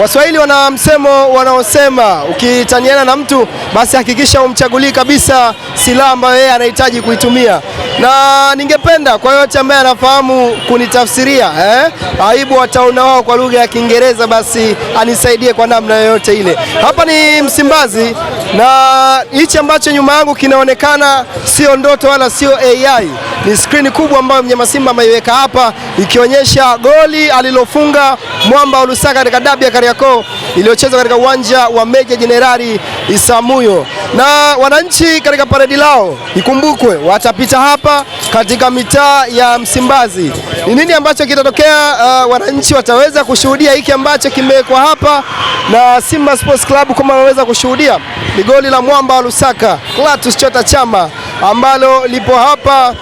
Waswahili wana msemo wanaosema ukitaniana na mtu basi hakikisha umchagulii kabisa silaha ambayo yeye anahitaji kuitumia. Na ningependa kwa yote ambaye anafahamu kunitafsiria aibu wataona wao kwa lugha ya Kiingereza, basi anisaidie kwa namna yoyote ile. Hapa ni Msimbazi na hichi ambacho nyuma yangu kinaonekana sio ndoto wala sio AI. Ni skrini kubwa ambayo mnyama Simba ameiweka hapa ikionyesha goli alilofunga Mwamba wa Lusaka katika dabi ya Kariakoo iliyochezwa katika uwanja wa Meja Jenerali Isamuhyo. Na wananchi katika paredi lao, ikumbukwe, watapita hapa katika mitaa ya Msimbazi. Ni nini ambacho kitatokea? Wananchi wataweza kushuhudia hiki ambacho kimewekwa hapa na Simba Sports Club kama waweza kushuhudia. Ni goli la Mwamba wa Lusaka, Clatous Chota Chama, ambalo lipo hapa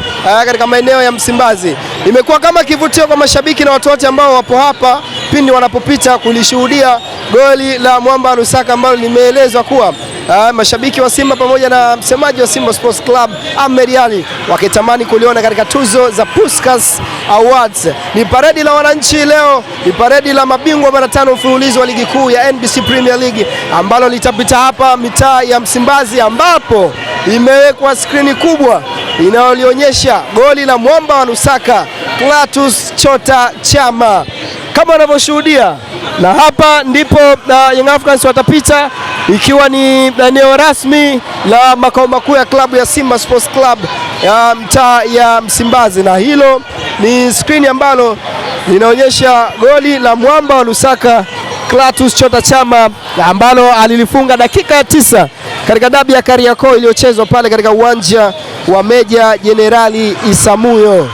katika maeneo ya Msimbazi. Imekuwa kama kivutio kwa mashabiki na watu wote ambao wapo hapa pindi wanapopita kulishuhudia goli la Mwamba wa Lusaka, ambalo limeelezwa kuwa mashabiki wa Simba pamoja na msemaji wa Simba Sports Club Ahmed Ally wakitamani kuliona katika tuzo za Puskas Awards. Ni paredi la wananchi leo, ni paredi la mabingwa mara 5 mfululizo wa ligi kuu ya NBC Premier League ambalo litapita hapa mitaa ya Msimbazi, ambapo imewekwa skrini kubwa inayolionyesha goli la Mwamba wa Lusaka, Clatous Chota Chama kama wanavyoshuhudia. Na hapa ndipo Young Africans watapita, ikiwa ni eneo rasmi la makao makuu ya klabu ya Simba Sports Club ya mtaa ya Msimbazi, na hilo ni skrini ambalo linaonyesha goli la Mwamba wa Lusaka, Clatous Chota Chama, ambalo alilifunga dakika ya 9 katika dabi ya Kariakoo iliyochezwa pale katika uwanja wa Meja Jenerali Isamuhyo.